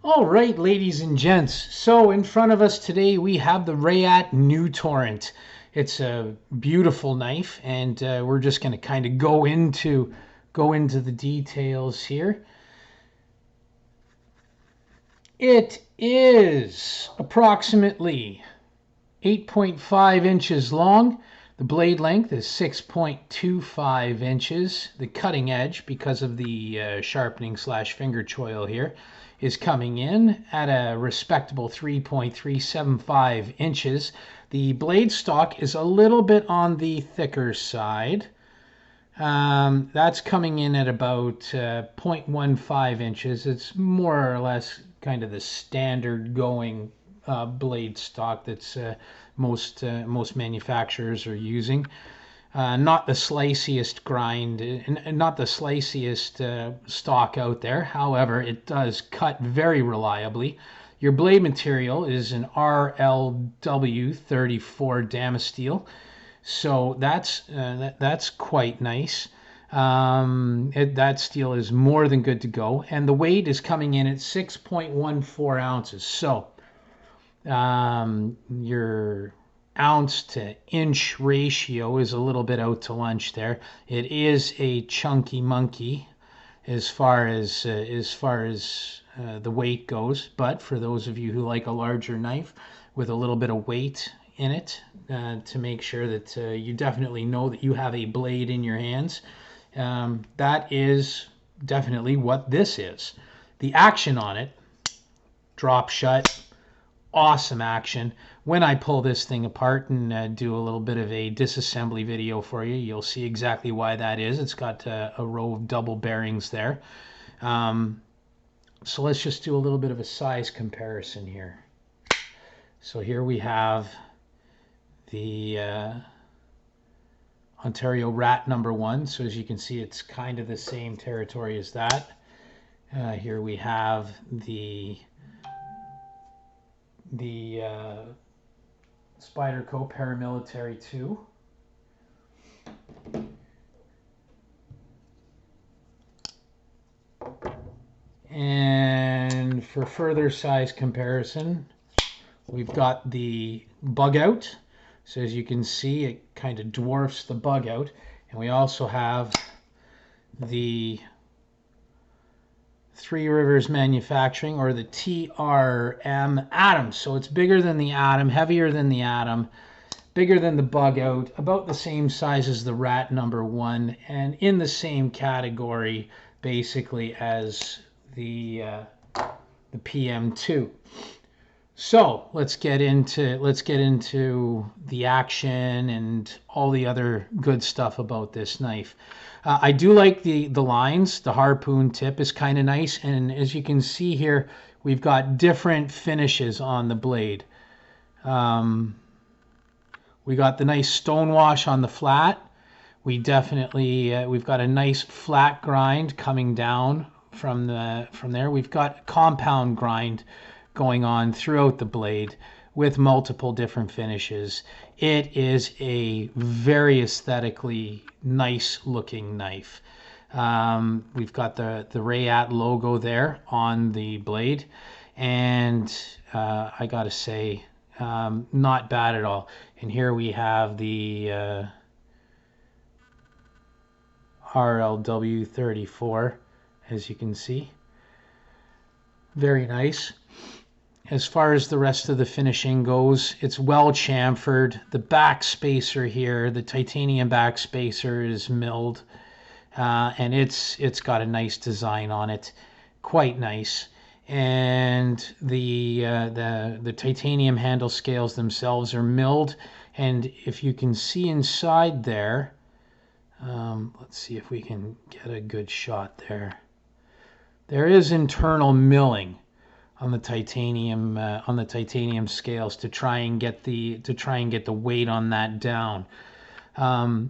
All right, ladies and gents. So in front of us today we have the Reate new Torrent. It's a beautiful knife, and we're just going to kind of go into the details here. It is approximately 8.5 inches long. The blade length is 6.25 inches. The cutting edge, because of the sharpening slash finger choil here, is coming in at a respectable 3.375 inches. The blade stock is a little bit on the thicker side. That's coming in at about 0.15 inches. It's more or less kind of the standard going blade stock that's most manufacturers are using. Not the sliciest grind, and not the sliciest stock out there. However, it does cut very reliably. Your blade material is an RLW 34 Damasteel, so that's quite nice. That steel is more than good to go, and the weight is coming in at 6.14 ounces. So your ounce to inch ratio is a little bit out to lunch there. It is a chunky monkey as far as the weight goes, but for those of you who like a larger knife with a little bit of weight in it, to make sure that you definitely know that you have a blade in your hands, that is definitely what this is. The action on it, drop shut, awesome action. When I pull this thing apart and do a little bit of a disassembly video for you, you'll see exactly why that is. It's got a row of double bearings there. So let's just do a little bit of a size comparison here. So here we have the Ontario Rat number 1. So as you can see, it's kind of the same territory as that. Here we have the Spyderco Paramilitary 2. And for further size comparison, we've got the Bug Out. So as you can see, it kind of dwarfs the Bug Out. And we also have the Three Rivers Manufacturing, or the TRM Atom. So it's bigger than the Atom, heavier than the Atom, bigger than the Bug Out, about the same size as the Rat number 1, and in the same category basically as the PM2. So let's get into the action and all the other good stuff about this knife. I do like the lines. The harpoon tip is kind of nice, and as you can see here, we've got different finishes on the blade. We got the nice stonewash on the flat. We've got a nice flat grind coming down from there. We've got compound grind going on throughout the blade with multiple different finishes. It is a very aesthetically nice looking knife. We've got the Reate logo there on the blade, and I gotta say, not bad at all. And here we have the RLW 34, as you can see. Very nice. As far as the rest of the finishing goes, it's well chamfered. The back spacer here, the titanium back spacer, is milled, and it's got a nice design on it, quite nice. And the titanium handle scales themselves are milled, and if you can see inside there, let's see if we can get a good shot there. There is internal milling on the titanium scales to try and get the weight on that down, and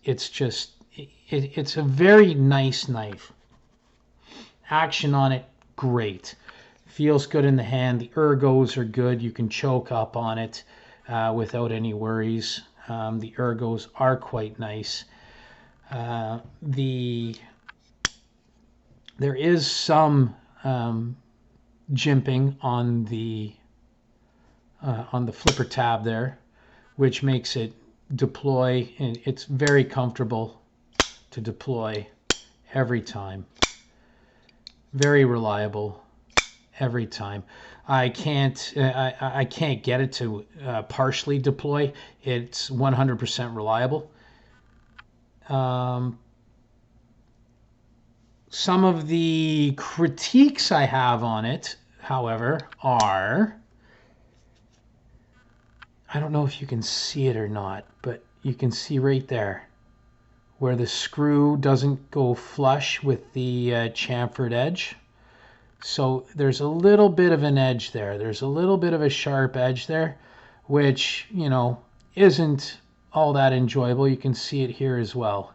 it's a very nice knife. Action on it, great. Feels good in the hand. The ergos are good. You can choke up on it without any worries. The ergos are quite nice. There is some jimping on the flipper tab there, which makes it deploy, and it's very comfortable to deploy every time. Very reliable every time. I can't get it to partially deploy. It's 100% reliable. Some of the critiques I have on it, however, are, I don't know if you can see it or not, but you can see right there where the screw doesn't go flush with the chamfered edge. So there's a little bit of an edge there. There's a little bit of a sharp edge there, which, you know, isn't all that enjoyable. You can see it here as well.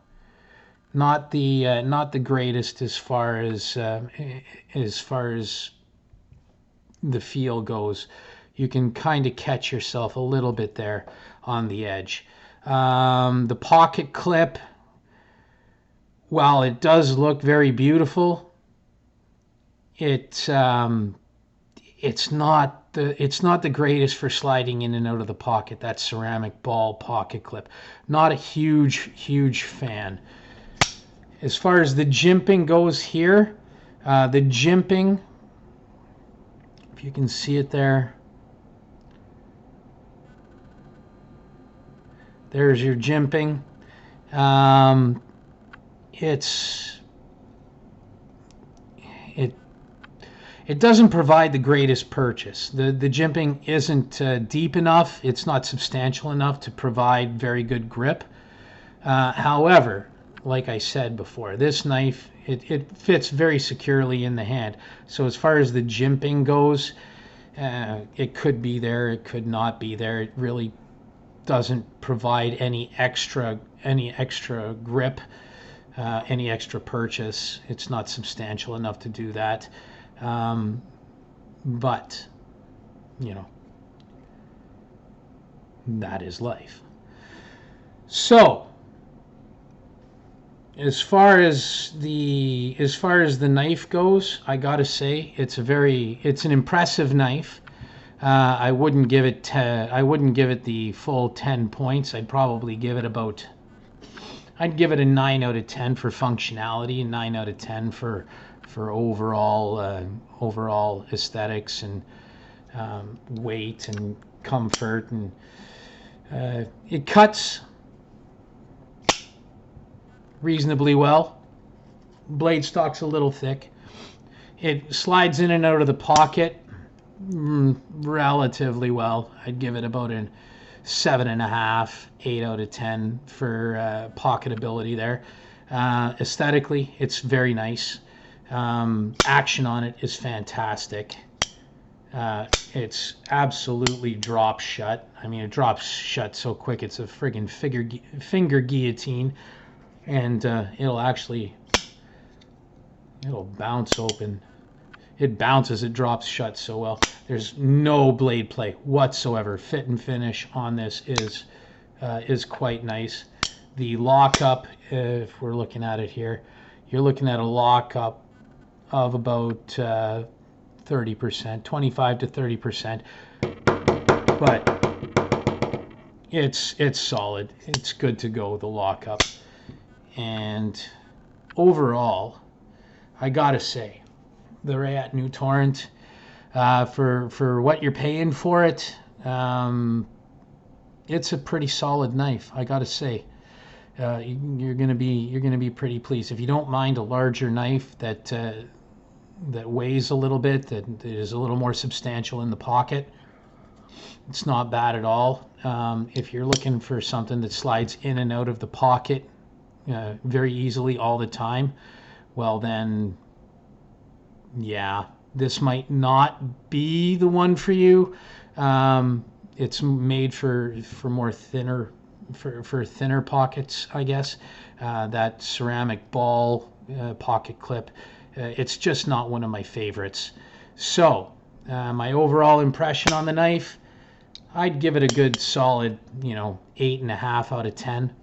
Not the greatest as far as the feel goes. You can kind of catch yourself a little bit there on the edge. The pocket clip, while it does look very beautiful, it's not the greatest for sliding in and out of the pocket. That ceramic ball pocket clip, not a huge fan. As far as the jimping goes here, the jimping, if you can see it there, there's your jimping. It doesn't provide the greatest purchase. The jimping isn't deep enough. It's not substantial enough to provide very good grip. However, like I said before, this knife, it fits very securely in the hand. So as far as the jimping goes, it could be there, it could not be there. It really doesn't provide any extra grip, any extra purchase. It's not substantial enough to do that. But, you know, that is life. So, as far as the knife goes, I gotta say it's an impressive knife. I wouldn't give it the full 10 points. I'd probably give it I'd give it a 9 out of 10 for functionality, and 9 out of 10 for overall aesthetics and weight and comfort, and it cuts reasonably well. Blade stock's a little thick. It slides in and out of the pocket relatively well. I'd give it about a 7.5, 8 out of 10 for pocketability there. Aesthetically, it's very nice. Action on it is fantastic. It's absolutely drop shut. I mean, it drops shut so quick, it's a friggin' finger guillotine. And it'll bounce open. It bounces, it drops shut so well. There's no blade play whatsoever. Fit and finish on this is quite nice. The lockup, if we're looking at it here, you're looking at a lockup of about 30%, 25 to 30%. But it's solid. It's good to go, the lockup. And overall, I gotta say, the Reate new Torrent, for what you're paying for it, it's a pretty solid knife. I gotta say, you're gonna be pretty pleased. If you don't mind a larger knife that weighs a little bit, that is a little more substantial in the pocket, it's not bad at all. If you're looking for something that slides in and out of the pocket very easily all the time, well then, yeah, this might not be the one for you. It's made for more thinner pockets, I guess. That ceramic ball pocket clip, it's just not one of my favorites. So my overall impression on the knife, I'd give it a good solid, 8.5 out of 10.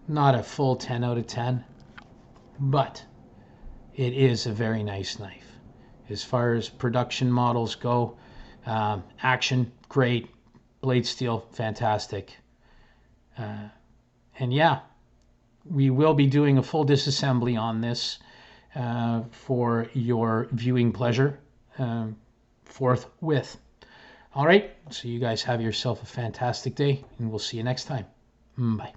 Not a full 10 out of 10. but it is a very nice knife. As far as production models go, action, great. Blade steel, fantastic. And yeah, we will be doing a full disassembly on this for your viewing pleasure forthwith. All right, so you guys have yourself a fantastic day, and we'll see you next time. Bye.